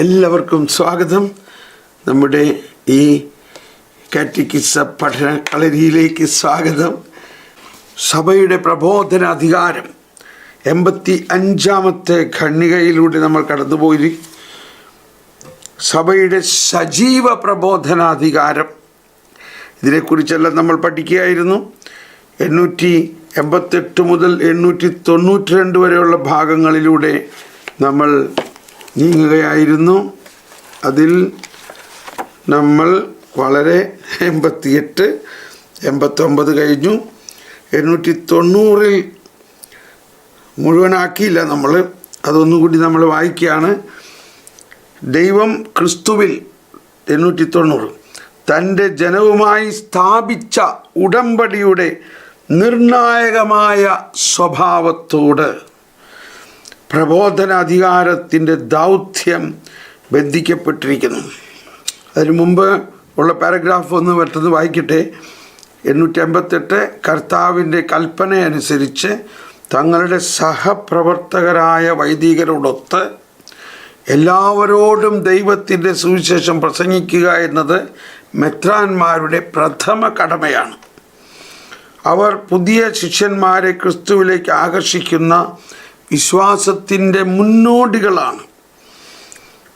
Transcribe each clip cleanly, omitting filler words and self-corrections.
എല്ലാവർക്കും സ്വാഗതം. നമ്മുടെ ഈ കാറ്റക്കിസ പഠന കളരിയിലേക്ക് സ്വാഗതം. സഭയുടെ പ്രബോധന അധികാരം 85-ാമത്തെ ഖണ്ഡികയിലൂടെ നമ്മൾ കടന്നുപോയി. സഭയുടെ സജീവ പ്രബോധനാധികാരം, ഇതിനെക്കുറിച്ചെല്ലാം നമ്മൾ പഠിക്കുകയായിരുന്നു. 888 മുതൽ 892 വരെയുള്ള ഭാഗങ്ങളിലൂടെ നമ്മൾ നീങ്ങുകയായിരുന്നു. അതിൽ നമ്മൾ വളരെ 88, 89 കഴിഞ്ഞു. 890 മുഴുവനാക്കിയില്ല നമ്മൾ. അതൊന്നുകൂടി നമ്മൾ വായിക്കുകയാണ്. ദൈവം ക്രിസ്തുവിൽ 890 തൻ്റെ ജനവുമായി സ്ഥാപിച്ച ഉടമ്പടിയുടെ നിർണായകമായ സ്വഭാവത്തോട് പ്രബോധന അധികാരത്തിൻ്റെ ദൗത്യം ബന്ധിക്കപ്പെട്ടിരിക്കുന്നു. അതിനു മുമ്പ് ഉള്ള പാരഗ്രാഫ് ഒന്ന് പെട്ടെന്ന് വായിക്കട്ടെ. 858 കർത്താവിൻ്റെ കൽപ്പനയനുസരിച്ച് തങ്ങളുടെ സഹപ്രവർത്തകരായ വൈദികരോടൊത്ത് എല്ലാവരോടും ദൈവത്തിൻ്റെ സുവിശേഷം പ്രസംഗിക്കുക എന്നത് മെത്രാന്മാരുടെ പ്രഥമ കടമയാണ്. അവർ പുതിയ ശിഷ്യന്മാരെ ക്രിസ്തുവിലേക്ക് ആകർഷിക്കുന്ന വിശ്വാസത്തിൻ്റെ മുന്നോടികളാണ്.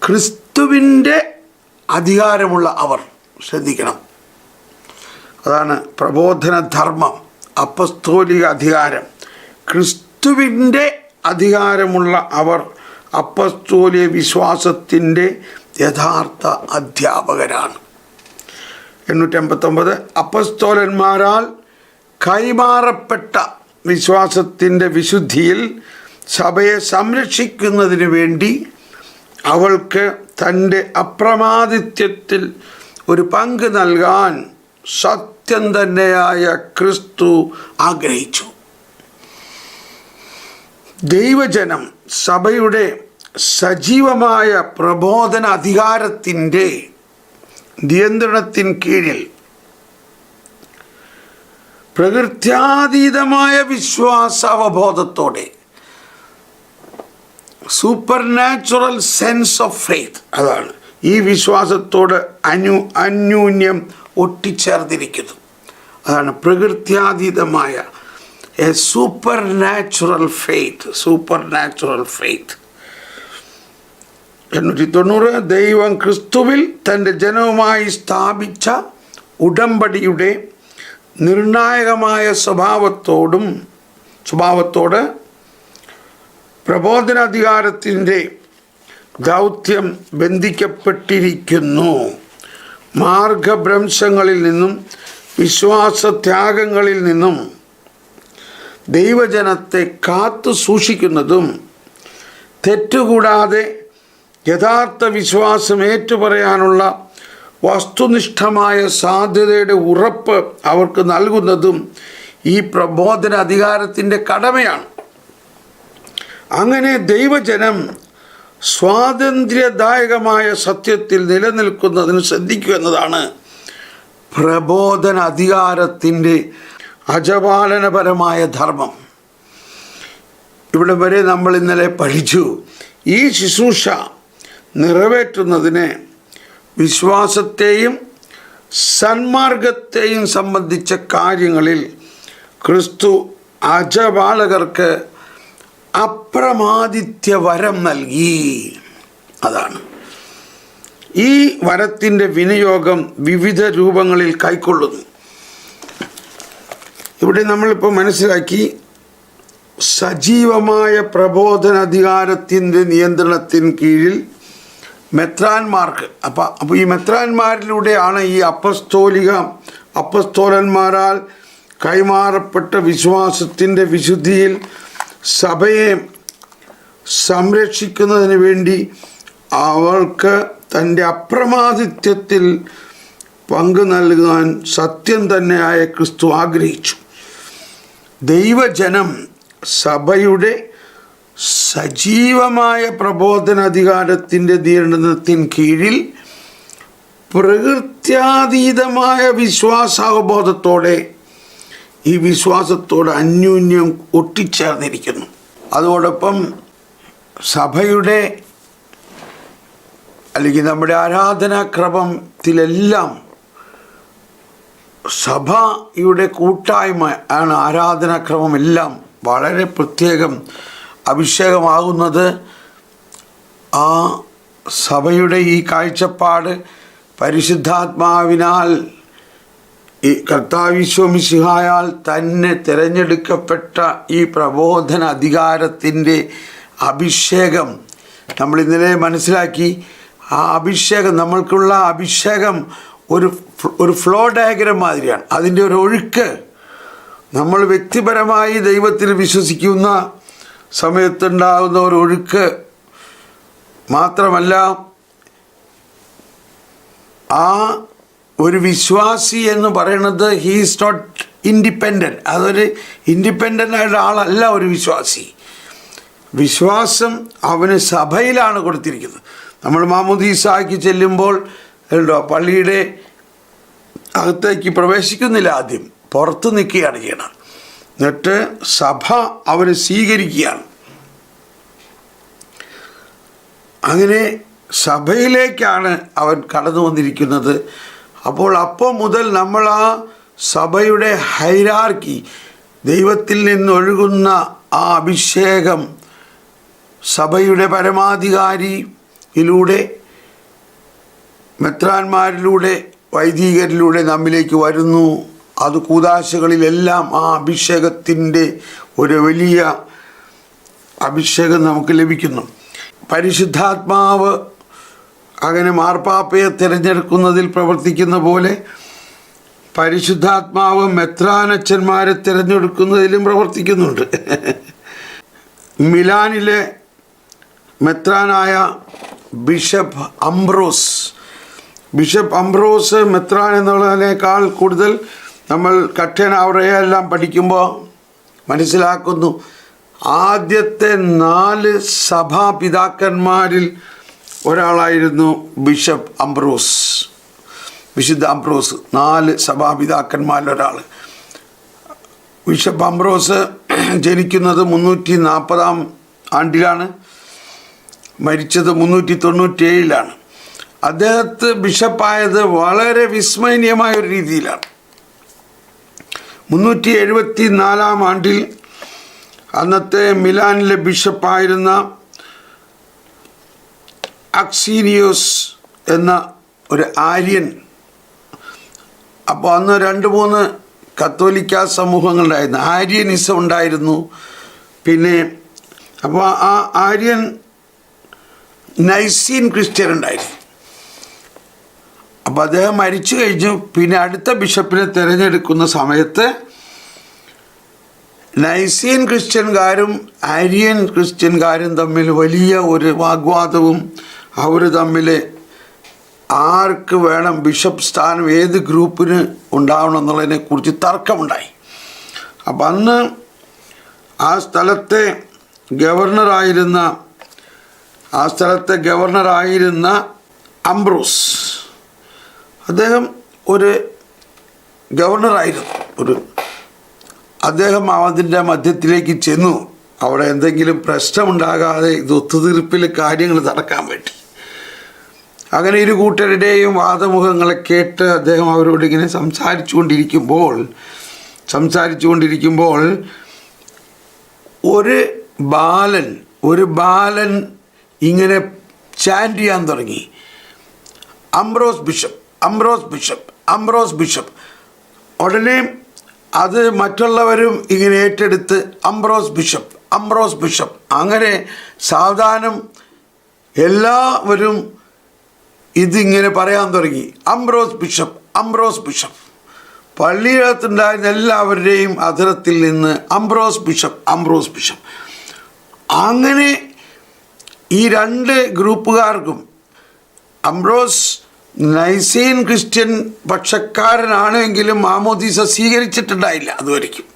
ക്രിസ്തുവിൻ്റെ അധികാരമുള്ള അവർ, ശ്രദ്ധിക്കണം, അതാണ് പ്രബോധന ധർമ്മം, അപ്പസ്തോലിക അധികാരം. ക്രിസ്തുവിൻ്റെ അധികാരമുള്ള അവർ അപ്പസ്തോലിക വിശ്വാസത്തിൻ്റെ യഥാർത്ഥ അധ്യാപകരാണ്. 859 അപ്പസ്തോലന്മാരാൽ കൈമാറപ്പെട്ട വിശ്വാസത്തിൻ്റെ വിശുദ്ധിയിൽ സഭയെ സംരക്ഷിക്കുന്നതിന് വേണ്ടി അവൾക്ക് തൻ്റെ അപ്രമാദിത്വത്തിൽ ഒരു പങ്ക് നൽകാൻ സത്യം തന്നെയായ ക്രിസ്തു ആഗ്രഹിച്ചു. ദൈവജനം സഭയുടെ സജീവമായ പ്രബോധന അധികാരത്തിൻ്റെ നിയന്ത്രണത്തിന് കീഴിൽ പ്രകൃത്യാതീതമായ വിശ്വാസാവബോധത്തോടെ, supernatural sense of faith, അതാണ് ഈ വിശ്വാസത്തോട് അന്യോന്യം ഒട്ടിച്ചേർന്നിരിക്കുന്നു. അതാണ് പ്രകൃത്യാതീതമായ എ സൂപ്പർ നാച്ചുറൽ ഫെയ്ത്ത്. 890 ദൈവം ക്രിസ്തുവിൽ തൻ്റെ ജനവുമായി സ്ഥാപിച്ച ഉടമ്പടിയുടെ നിർണായകമായ സ്വഭാവത്തോട് പ്രബോധനാധികാരത്തിൻ്റെ ദൗത്യം ബന്ധിക്കപ്പെട്ടിരിക്കുന്നു. മാർഗഭ്രംശങ്ങളിൽ നിന്നും വിശ്വാസത്യാഗങ്ങളിൽ നിന്നും ദൈവജനത്തെ കാത്തു സൂക്ഷിക്കുന്നതും തെറ്റുകൂടാതെ യഥാർത്ഥ വിശ്വാസം ഏറ്റുപറയാനുള്ള വസ്തുനിഷ്ഠമായ സാധ്യതയുടെ ഉറപ്പ് അവർക്ക് നൽകുന്നതും ഈ പ്രബോധന അധികാരത്തിൻ്റെ കടമയാണ്. അങ്ങനെ ദൈവജനം സ്വാതന്ത്ര്യദായകമായ സത്യത്തിൽ നിലനിൽക്കുന്നതിന് ശ്രദ്ധിക്കുക എന്നതാണ് പ്രബോധന അധികാരത്തിൻ്റെ അജപാലനപരമായ ധർമ്മം. ഇവിടെ വരെ നമ്മൾ ഇന്നലെ പഠിച്ചു. ഈ ശുശ്രൂഷ നിറവേറ്റുന്നതിന് വിശ്വാസത്തെയും സന്മാർഗത്തെയും സംബന്ധിച്ച കാര്യങ്ങളിൽ ക്രിസ്തു അജപാലകർക്ക് അപ്രമാദിത്യ വരം നൽകി. അതാണ് ഈ വരത്തിൻ്റെ വിനിയോഗം വിവിധ രൂപങ്ങളിൽ കൈക്കൊള്ളുന്നു. ഇവിടെ നമ്മളിപ്പോൾ മനസ്സിലാക്കി സജീവമായ പ്രബോധന അധികാരത്തിൻ്റെ നിയന്ത്രണത്തിന് കീഴിൽ മെത്രാന്മാർക്ക്, അപ്പോൾ ഈ മെത്രാന്മാരിലൂടെയാണ് ഈ അപ്പസ്തോലന്മാരാൽ കൈമാറപ്പെട്ട വിശ്വാസത്തിൻ്റെ വിശുദ്ധിയിൽ സഭയെ സംരക്ഷിക്കുന്നതിന് വേണ്ടി അവൾക്ക് തൻ്റെ അപ്രമാദിത്വത്തിൽ പങ്ക് നൽകാൻ സത്യം തന്നെയായ ക്രിസ്തു ആഗ്രഹിച്ചു. ദൈവജനം സഭയുടെ സജീവമായ പ്രബോധനാധികാരത്തിൻ്റെ നിയന്ത്രണത്തിന് കീഴിൽ പ്രകൃത്യാതീതമായ വിശ്വാസാവബോധത്തോടെ ഈ വിശ്വാസത്തോട് അന്യോന്യം ഒട്ടിച്ചേർന്നിരിക്കുന്നു. അതോടൊപ്പം സഭയുടെ അല്ലെങ്കിൽ നമ്മുടെ ആരാധനാക്രമത്തിലെല്ലാം സഭയുടെ കൂട്ടായ്മ ആണ് ആരാധനാക്രമം എല്ലാം വളരെ പ്രത്യേകം അഭിഷേകമാകുന്നത്. ആ സഭയുടെ ഈ കാഴ്ചപ്പാട് പരിശുദ്ധാത്മാവിനാൽ ഈ കർത്താവ് മിശിഹായാൽ തന്നെ തിരഞ്ഞെടുക്കപ്പെട്ട ഈ പ്രബോധന അധികാരത്തിൻ്റെ അഭിഷേകം നമ്മൾ ഇന്നലെ മനസ്സിലാക്കി. ആ അഭിഷേകം, നമ്മൾക്കുള്ള അഭിഷേകം ഒരു ഫ്ലോ ഡയഗ്രം മാതിരിയാണ്. അതിൻ്റെ ഒരു ഒഴുക്ക് നമ്മൾ വ്യക്തിപരമായി ദൈവത്തിൽ വിശ്വസിക്കുന്ന സമയത്തുണ്ടാകുന്ന ഒരു ഒഴുക്ക് മാത്രമല്ല, ആ ഒരു വിശ്വാസി എന്ന് പറയുന്നത് ഹീസ് നോട്ട് ഇൻഡിപെൻഡൻറ്റ്. അതൊരു ഇൻഡിപെൻഡൻ്റ് ആയിട്ടുള്ള ആളല്ല ഒരു വിശ്വാസി. വിശ്വാസം അവന് സഭയിലാണ് കൊടുത്തിരിക്കുന്നത്. നമ്മൾ മാമോദീസായ്ക്ക് ചെല്ലുമ്പോൾ പള്ളിയുടെ അകത്തേക്ക് പ്രവേശിക്കുന്നില്ല, ആദ്യം പുറത്ത് നിൽക്കുകയാണ് ചെയ്യണം. എന്നിട്ട് സഭ അവരെ സ്വീകരിക്കുകയാണ്. അങ്ങനെ സഭയിലേക്കാണ് അവൻ കടന്നു വന്നിരിക്കുന്നത്. അപ്പോൾ മുതൽ നമ്മൾ ആ സഭയുടെ ഹൈറാർക്കി, ദൈവത്തിൽ നിന്നൊഴുകുന്ന ആ അഭിഷേകം സഭയുടെ പരമാധികാരിയിലൂടെ, മെത്രാന്മാരിലൂടെ, വൈദികരിലൂടെ നമ്മിലേക്ക് വരുന്നു. അത് കൂദാശകളിലെല്ലാം ആ അഭിഷേകത്തിൻ്റെ ഒരു വലിയ അഭിഷേകം നമുക്ക് ലഭിക്കുന്നു. പരിശുദ്ധാത്മാവ് അങ്ങനെ മാർപ്പാപ്പയെ തിരഞ്ഞെടുക്കുന്നതിൽ പ്രവർത്തിക്കുന്ന പോലെ പരിശുദ്ധാത്മാവ് മെത്രാനച്ചന്മാരെ തിരഞ്ഞെടുക്കുന്നതിലും പ്രവർത്തിക്കുന്നുണ്ട്. മിലാനിലെ മെത്രാനായ ബിഷപ്പ് അംബ്രോസ് മെത്രാൻ എന്നുള്ളതിനേക്കാൾ കൂടുതൽ നമ്മൾ കട്ടൻ അവരെയെല്ലാം പഠിക്കുമ്പോൾ മനസ്സിലാക്കുന്നു, ആദ്യത്തെ 4 സഭാപിതാക്കന്മാരിൽ ഒരാളായിരുന്നു വിശുദ്ധ അംബ്രോസ്. 4 സഭാപിതാക്കന്മാരിലൊരാൾ. ബിഷപ്പ് അംബ്രോസ് ജനിക്കുന്നത് 340 ആണ്ടിലാണ്, മരിച്ചത് 397 അദ്ദേഹത്തെ ബിഷപ്പായത് വളരെ വിസ്മയനീയമായ ഒരു രീതിയിലാണ്. 374 ആണ്ടിൽ അന്നത്തെ മിലാനിലെ ബിഷപ്പായിരുന്ന അക്സീനിയോസ് എന്ന ഒരു ആര്യൻ, അപ്പോൾ അന്ന് 2-3 കത്തോലിക്ക സമൂഹങ്ങളുണ്ടായിരുന്നു. ആര്യനിസം ഉണ്ടായിരുന്നു. പിന്നെ അപ്പോൾ ആ ആര്യൻ നൈസീൻ ക്രിസ്ത്യൻ ഉണ്ടായിരുന്നു. അപ്പോൾ അദ്ദേഹം മരിച്ചു കഴിഞ്ഞു. പിന്നെ അടുത്ത ബിഷപ്പിനെ തിരഞ്ഞെടുക്കുന്ന സമയത്ത് നൈസീൻ ക്രിസ്ത്യൻകാരും ആര്യൻ ക്രിസ്ത്യൻകാരും തമ്മിൽ വലിയ ഒരു വാഗ്വാദവും, അവർ തമ്മിൽ ആർക്ക് വേണം ബിഷപ്പ് സ്ഥാനം, ഏത് ഗ്രൂപ്പിന് ഉണ്ടാവണം എന്നുള്ളതിനെക്കുറിച്ച് തർക്കമുണ്ടായി. അപ്പം അന്ന് ആ സ്ഥലത്തെ ഗവർണറായിരുന്ന അംബ്രോസ്, അദ്ദേഹം ഒരു ഗവർണറായിരുന്നു. അദ്ദേഹം അതിൻ്റെ മധ്യത്തിലേക്ക് ചെന്നു. അവിടെ എന്തെങ്കിലും പ്രശ്നമുണ്ടാകാതെ ഇത് ഒത്തുതീർപ്പിൽ കാര്യങ്ങൾ നടക്കാൻ വേണ്ടി. അങ്ങനെ ഇരു കൂട്ടരുടെയും വാദമുഖങ്ങളെ കേട്ട് അദ്ദേഹം അവരോട് ഇങ്ങനെ സംസാരിച്ചു കൊണ്ടിരിക്കുമ്പോൾ ഒരു ബാലൻ ഇങ്ങനെ ചാൻറ്റ് ചെയ്യാൻ തുടങ്ങി, അംബ്രോസ് ബിഷപ്പ്. ഉടനെ അത് മറ്റുള്ളവരും ഇങ്ങനെ ഏറ്റെടുത്ത് അംബ്രോസ് ബിഷപ്പ്. അങ്ങനെ സാവധാനം എല്ലാവരും ഇതിങ്ങനെ പറയാൻ തുടങ്ങി, അംബ്രോസ് ബിഷപ്പ്. പള്ളിയിടത്തുണ്ടായിരുന്ന എല്ലാവരുടെയും അധരത്തിൽ നിന്ന് അംബ്രോസ് ബിഷപ്പ്. അങ്ങനെ ഈ 2 ഗ്രൂപ്പുകാർക്കും, അംബ്രോസ് നൈസീൻ ക്രിസ്ത്യൻ പക്ഷക്കാരനാണെങ്കിലും മാമോദീസ സ്വീകരിച്ചിട്ടുണ്ടായില്ല അതുവരെയ്ക്കും.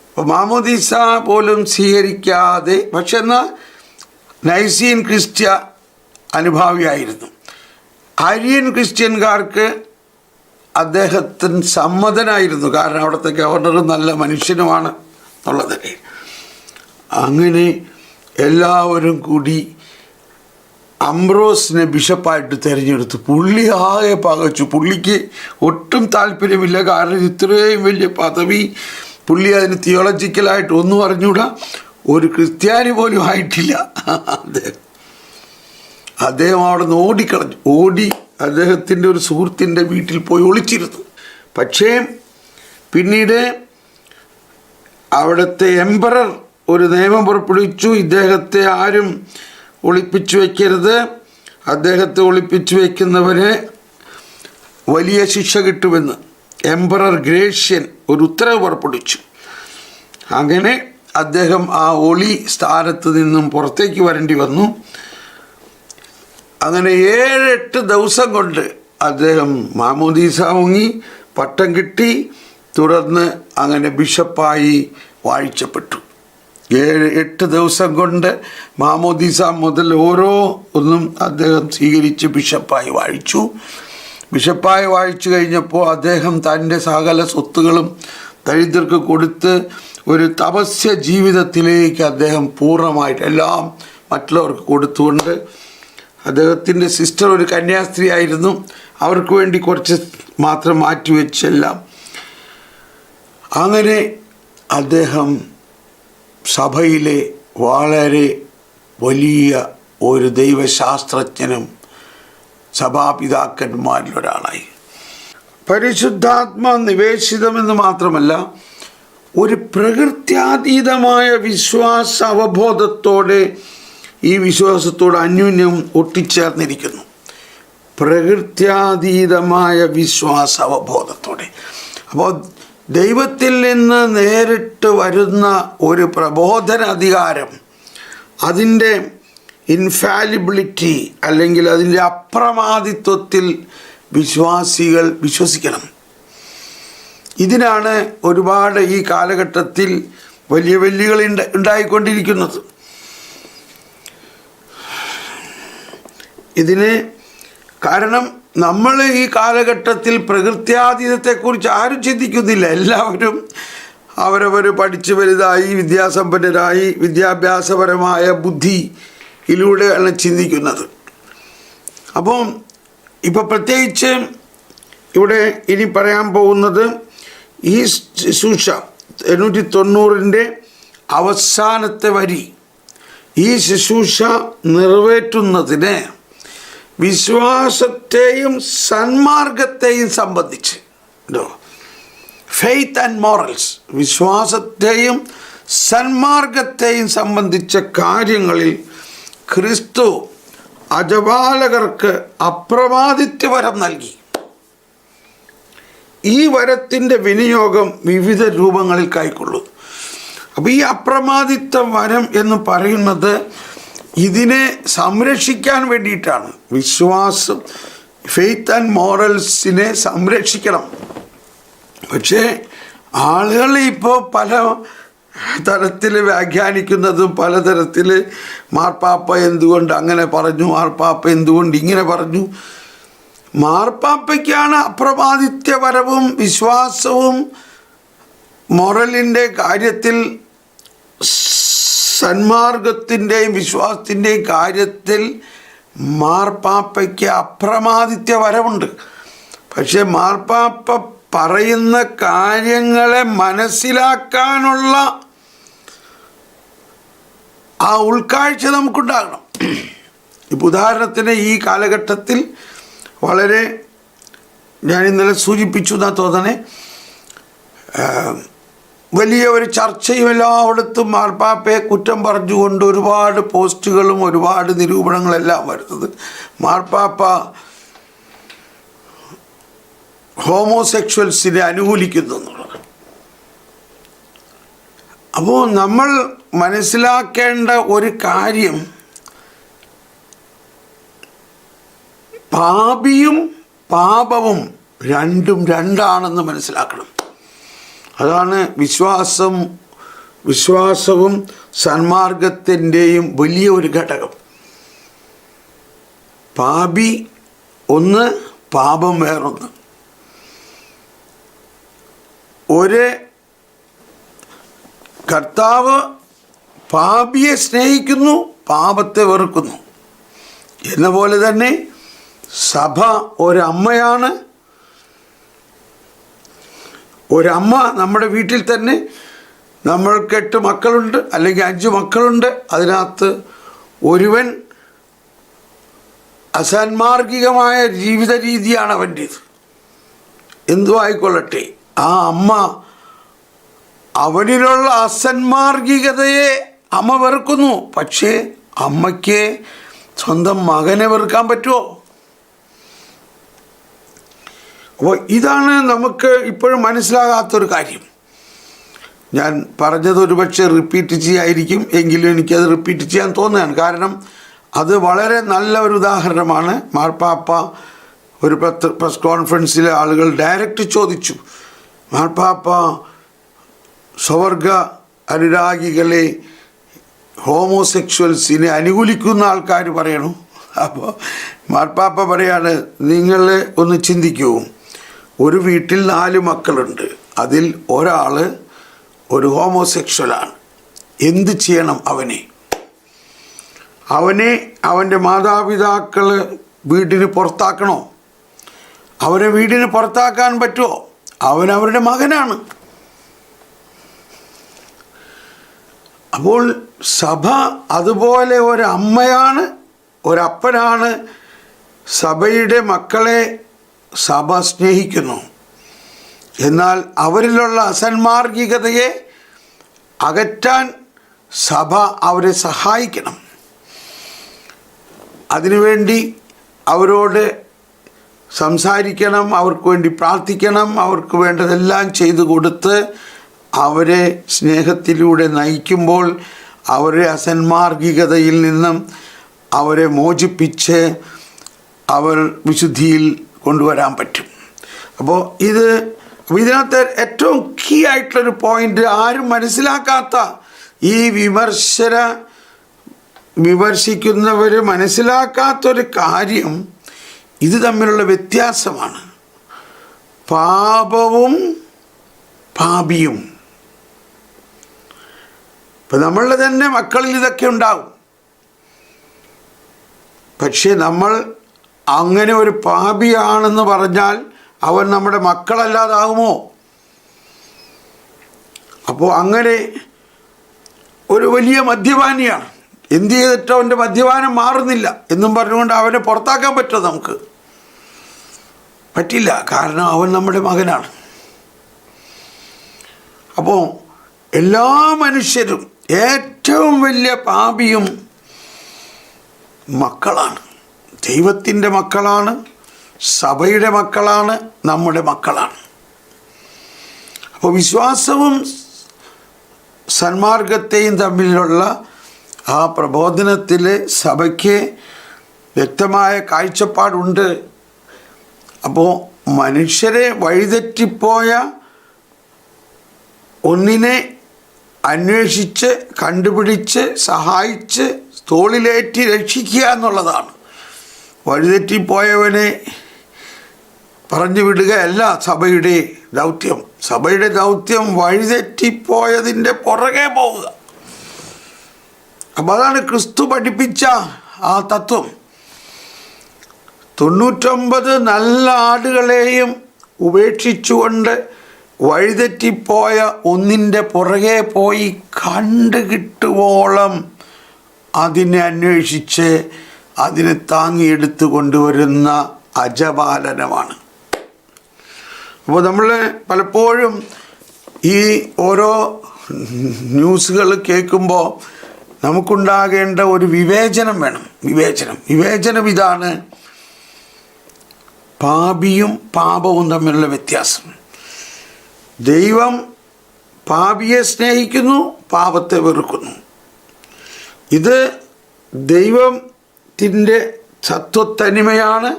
അപ്പോൾ മാമോദീസ പോലും സ്വീകരിക്കാതെ, പക്ഷെ എന്നാൽ നൈസീൻ ക്രിസ്ത്യ അനുഭാവിയായിരുന്നു. ആര്യൻ ക്രിസ്ത്യൻകാർക്ക് അദ്ദേഹത്തിന് സമ്മതനായിരുന്നു, കാരണം അവിടുത്തെ ഗവർണർ നല്ല മനുഷ്യനുമാണ് എന്നുള്ളത്. അങ്ങനെ എല്ലാവരും കൂടി അംബ്രോസിനെ ബിഷപ്പായിട്ട് തിരഞ്ഞെടുത്തു. പുള്ളി ആകെ പകച്ചു. പുള്ളിക്ക് ഒട്ടും താല്പര്യമില്ല. കാരണം ഇത്രയും വലിയ പദവി, പുള്ളി അതിന് തിയോളജിക്കലായിട്ട് ഒന്നും അറിഞ്ഞൂടാ, ഒരു ക്രിസ്ത്യാനി പോലും ആയിട്ടില്ല. അദ്ദേഹം അവിടെ നിന്ന് ഓടി അദ്ദേഹത്തിൻ്റെ ഒരു സുഹൃത്തിൻ്റെ വീട്ടിൽ പോയി ഒളിച്ചിരുന്നു. പക്ഷേ പിന്നീട് അവിടുത്തെ എംപറർ ഒരു നിയമം പുറപ്പെടുവിച്ചു, ഇദ്ദേഹത്തെ ആരും ഒളിപ്പിച്ചു വയ്ക്കരുത്, അദ്ദേഹത്തെ ഒളിപ്പിച്ചു വയ്ക്കുന്നവരെ വലിയ ശിക്ഷ കിട്ടുമെന്ന് എംപറർ ഗ്രേഷ്യൻ ഒരു ഉത്തരവ് പുറപ്പെടുവിച്ചു. അങ്ങനെ അദ്ദേഹം ആ ഒളി സ്ഥാനത്ത് നിന്നും പുറത്തേക്ക് വരേണ്ടി വന്നു. അങ്ങനെ 7-8 ദിവസം കൊണ്ട് അദ്ദേഹം മാമോദീസ മുങ്ങി, പട്ടം കിട്ടി, തുടർന്ന് അങ്ങനെ ബിഷപ്പായി വാഴിച്ചപ്പെട്ടു. 7-8 ദിവസം കൊണ്ട് മാമോദീസ മുതൽ ഒന്നും അദ്ദേഹം സ്വീകരിച്ച് ബിഷപ്പായി വാഴിച്ചു. ബിഷപ്പായി വാഴിച്ചു കഴിഞ്ഞപ്പോൾ അദ്ദേഹം തൻ്റെ സകല സ്വത്തുകളും ദരിദ്രർക്ക് കൊടുത്ത് ഒരു തപസ്യ ജീവിതത്തിലേക്ക് അദ്ദേഹം പൂർണ്ണമായിട്ട് എല്ലാം മറ്റുള്ളവർക്ക് കൊടുത്തുകൊണ്ട്, അദ്ദേഹത്തിൻ്റെ സിസ്റ്റർ ഒരു കന്യാസ്ത്രീ ആയിരുന്നു, അവർക്ക് വേണ്ടി കുറച്ച് മാത്രം മാറ്റിവെച്ചെല്ലാം. അങ്ങനെ അദ്ദേഹം സഭയിലെ വളരെ വലിയ ഒരു ദൈവശാസ്ത്രജ്ഞനും സഭാപിതാക്കന്മാരിലൊരാളായി. പരിശുദ്ധാത്മാ നിവേശിതമെന്ന് മാത്രമല്ല, ഒരു പ്രകൃത്യാതീതമായ വിശ്വാസ അവബോധത്തോടെ ഈ വിശ്വാസത്തോട് അന്യോന്യം ഒട്ടിച്ചേർന്നിരിക്കുന്നു. പ്രകൃത്യാതീതമായ വിശ്വാസ അവബോധത്തോടെ. അപ്പോൾ ദൈവത്തിൽ നിന്ന് നേരിട്ട് വരുന്ന ഒരു പ്രബോധന അധികാരം, അതിൻ്റെ ഇൻഫാലിബിലിറ്റി അല്ലെങ്കിൽ അതിൻ്റെ അപ്രമാദിത്വത്തിൽ വിശ്വാസികൾ വിശ്വസിക്കണം. ഇതിനാണ് ഒരുപാട് ഈ കാലഘട്ടത്തിൽ വലിയ വെല്ലുവിളി ഉണ്ടായിക്കൊണ്ടിരിക്കുന്നത്. ഇതിന് കാരണം നമ്മൾ ഈ കാലഘട്ടത്തിൽ പ്രകൃത്യാതീതത്തെക്കുറിച്ച് ആരും ചിന്തിക്കുന്നില്ല. എല്ലാവരും അവരവർ പഠിച്ച് വലുതായി, വിദ്യാസമ്പന്നരായി, വിദ്യാഭ്യാസപരമായ ബുദ്ധിയിലൂടെയാണ് ചിന്തിക്കുന്നത്. അപ്പം ഇപ്പോൾ പ്രത്യേകിച്ച് ഇവിടെ ഇനി പറയാൻ പോകുന്നത് ഈ ശുശ്രൂഷ 890 അവസാനത്തെ വരി, ഈ ശുശ്രൂഷ നിറവേറ്റുന്നതിന് വിശ്വാസത്തെയും സന്മാർഗത്തെയും സംബന്ധിച്ച്, ഫെയ്ത്ത് ആൻഡ് മോറൽസ്, വിശ്വാസത്തെയും സന്മാർഗത്തെയും സംബന്ധിച്ച കാര്യങ്ങളിൽ ക്രിസ്തു അജപാലകർക്ക് അപ്രമാദിത്വവരം നൽകി. ഈ വരത്തിൻ്റെ വിനിയോഗം വിവിധ രൂപങ്ങളിൽ കൈക്കൊള്ളും. അപ്പോൾ ഈ അപ്രമാദിത്വ വരം എന്ന് പറയുന്നത് ഇതിനെ സംരക്ഷിക്കാൻ വേണ്ടിയിട്ടാണ്. വിശ്വാസം, ഫെയ്ത്ത് ആൻഡ് മോറൽസിനെ സംരക്ഷിക്കണം. പക്ഷേ ആളുകൾ ഇപ്പോൾ പല തരത്തിൽ വ്യാഖ്യാനിക്കുന്നതും പലതരത്തിൽ, മാർപ്പാപ്പ എന്തുകൊണ്ട് അങ്ങനെ പറഞ്ഞു, മാർപ്പാപ്പ എന്തുകൊണ്ട് ഇങ്ങനെ പറഞ്ഞു. മാർപ്പാപ്പയ്ക്കാണ് അപ്രമാദിത്യപരവും വിശ്വാസവും മൊറലിൻ്റെ കാര്യത്തിൽ, സന്മാർഗത്തിൻ്റെയും വിശ്വാസത്തിൻ്റെയും കാര്യത്തിൽ മാർപ്പാപ്പയ്ക്ക് അപ്രമാദിത്യപരമുണ്ട്. പക്ഷെ മാർപ്പാപ്പ പറയുന്ന കാര്യങ്ങളെ മനസ്സിലാക്കാനുള്ള ആ ഉൾക്കാഴ്ച നമുക്കുണ്ടാകണം. ഇപ്പോൾ ഉദാഹരണത്തിന് ഈ കാലഘട്ടത്തിൽ വളരെ, ഞാൻ ഇന്നലെ സൂചിപ്പിച്ചു എന്നാ തോന്നണേ, വലിയ ഒരു ചർച്ചയും എല്ലായിടത്തും മാർപ്പാപ്പയെ കുറ്റം പറഞ്ഞുകൊണ്ട് ഒരുപാട് പോസ്റ്റുകളും ഒരുപാട് നിരൂപണങ്ങളെല്ലാം വരുന്നത് മാർപ്പാപ്പ ഹോമോസെക്ഷൽസിനെ അനുകൂലിക്കുന്നു എന്നുള്ളത്. അപ്പോൾ നമ്മൾ മനസ്സിലാക്കേണ്ട ഒരു കാര്യം, പാപിയും പാപവും രണ്ടും രണ്ടാണെന്ന് മനസ്സിലാക്കണം. അതാണ് വിശ്വാസവും സന്മാർഗത്തിൻ്റെയും വലിയ ഒരു ഘടകം. പാപി ഒന്ന്, പാപം വേറൊന്ന്. ഒരു കർത്താവ് പാപിയെ സ്നേഹിക്കുന്നു, പാപത്തെ വെറുക്കുന്നു. എന്ന പോലെ തന്നെ സഭ ഒരമ്മയാണ്. ഒരമ്മ നമ്മുടെ വീട്ടിൽ തന്നെ, നമ്മൾക്ക് 8 മക്കളുണ്ട് അല്ലെങ്കിൽ 5 മക്കളുണ്ട്. അതിനകത്ത് ഒരുവൻ അസാൻമാർഗികമായ ജീവിത രീതിയാണ് അവൻ്റേത്. എന്തു ആയിക്കൊള്ളട്ടെ, ആ അമ്മ അവനിലുള്ള അസന്മാർഗികതയെ അമ്മ വെറുക്കുന്നു. പക്ഷേ അമ്മയ്ക്ക് സ്വന്തം മകനെ വെറുക്കാൻ പറ്റുമോ? അപ്പോൾ ഇതാണ് നമുക്ക് ഇപ്പോഴും മനസ്സിലാകാത്തൊരു കാര്യം. ഞാൻ പറഞ്ഞത് ഒരുപക്ഷെ റിപ്പീറ്റ് ചെയ്യായിരിക്കും, എങ്കിലും എനിക്കത് റിപ്പീറ്റ് ചെയ്യാൻ തോന്നുകയാണ്. കാരണം അത് വളരെ നല്ല ഒരു ഉദാഹരണമാണ്. മാർപ്പാപ്പ ഒരു പ്രസ് കോൺഫറൻസിലെ ആളുകൾ ഡയറക്റ്റ് ചോദിച്ചു, മാർപ്പാപ്പ സ്വവർഗ അനുരാഗികളെ, ഹോമോസെക്ഷൽസിനെ അനുകൂലിക്കുന്ന ആൾക്കാർ പറയണു. അപ്പോൾ മാർപ്പാപ്പ പറയാണ്, നിങ്ങൾ ഒന്ന് ചിന്തിക്കൂ, ഒരു വീട്ടിൽ 4 മക്കളുണ്ട്, അതിൽ ഒരാൾ ഒരു ഹോമോസെക്ഷലാണ്. എന്ത് ചെയ്യണം? അവനെ അവൻ്റെ മാതാപിതാക്കൾ വീടിന് പുറത്താക്കണോ? അവനെ വീടിന് പുറത്താക്കാൻ പറ്റുമോ? അവൻ അവരുടെ മകനാണ്. അപ്പോൾ സഭ അതുപോലെ ഒരമ്മയാണ്, ഒരപ്പനാണ്. സഭയുടെ മക്കളെ സഭ സ്നേഹിക്കുന്നു. എന്നാൽ അവരിലുള്ള അസന്മാർഗികതയെ അകറ്റാൻ സഭ അവരെ സഹായിക്കണം. അതിനുവേണ്ടി അവരോട് സംസാരിക്കണം, അവർക്ക് വേണ്ടി പ്രാർത്ഥിക്കണം, അവർക്ക് വേണ്ടതെല്ലാം ചെയ്തു കൊടുത്ത് അവരെ സ്നേഹത്തിലൂടെ നയിക്കുമ്പോൾ അവരെ അസന്മാർഗികതയിൽ നിന്നും അവരെ മോചിപ്പിച്ച് അവർ വിശുദ്ധിയിൽ കൊണ്ടുവരാൻ പറ്റും. അപ്പോൾ ഇതിനകത്ത് ഏറ്റവും കീ ആയിട്ടുള്ളൊരു പോയിൻ്റ്, ആരും മനസ്സിലാക്കാത്ത, ഈ വിമർശിക്കുന്നവർ മനസ്സിലാക്കാത്തൊരു കാര്യം, ഇത് തമ്മിലുള്ള വ്യത്യാസമാണ്. പാപവും പാപിയും. ഇപ്പം നമ്മളുടെ തന്നെ മക്കളിൽ ഇതൊക്കെ ഉണ്ടാവും. പക്ഷേ നമ്മൾ അങ്ങനെ ഒരു പാപിയാണെന്ന് പറഞ്ഞാൽ അവൻ നമ്മുടെ മക്കളല്ലാതാകുമോ? അപ്പോൾ അങ്ങനെ ഒരു വലിയ മദ്യപാനിയാണ്, എന്ത് ചെയ്തിട്ടോ അവൻ്റെ മദ്യപാനം മാറുന്നില്ല എന്നും പറഞ്ഞുകൊണ്ട് അവനെ പുറത്താക്കാൻ പറ്റുമോ? നമുക്ക് പറ്റില്ല. കാരണം അവൻ നമ്മുടെ മകനാണ്. അപ്പോൾ എല്ലാ മനുഷ്യരും ഏറ്റവും വലിയ പാപിയും മക്കളാണ്. ദൈവത്തിൻ്റെ മക്കളാണ്, സഭയുടെ മക്കളാണ്, നമ്മുടെ മക്കളാണ്. അപ്പോൾ വിശ്വാസവും സന്മാർഗത്തെയും തമ്മിലുള്ള ആ പ്രബോധനത്തിൽ സഭയ്ക്ക് വ്യക്തമായ കാഴ്ചപ്പാടുണ്ട്. അപ്പോൾ മനുഷ്യരെ വഴിതെറ്റിപ്പോയ ഒന്നിനെ അന്വേഷിച്ച് കണ്ടുപിടിച്ച് സഹായിച്ച് തോളിലേറ്റി രക്ഷിക്കുക എന്നുള്ളതാണ്. വഴിതെറ്റിപ്പോയവനെ പറഞ്ഞു വിടുകയല്ല സഭയുടെ ദൗത്യം. സഭയുടെ ദൗത്യം വഴിതെറ്റിപ്പോയതിൻ്റെ പുറകെ പോവുക. അപ്പം അതാണ് ക്രിസ്തു പഠിപ്പിച്ച ആ തത്വം. 99 നല്ല ആടുകളെയും ഉപേക്ഷിച്ചുകൊണ്ട് വഴിതെറ്റിപ്പോയ ഒന്നിൻ്റെ പുറകെ പോയി കണ്ടുകിട്ടുവോളം അതിനെ അന്വേഷിച്ച് അതിനെ താങ്ങിയെടുത്ത് കൊണ്ടുവരുന്ന അജപാലനമാണ്. അപ്പോൾ നമ്മൾ പലപ്പോഴും ഈ ഓരോ ന്യൂസുകൾ കേൾക്കുമ്പോൾ നമുക്കുണ്ടാകേണ്ട ഒരു വിവേചനം വേണം. വിവേചനം ഇതാണ്: പാപിയും പാപവും തമ്മിലുള്ള വ്യത്യാസം. ദൈവം പാപിയെ സ്നേഹിക്കുന്നു, പാപത്തെ വെറുക്കുന്നു. ഇത് ദൈവത്തിൻ്റെ തത്വത്തനിമയാണ്.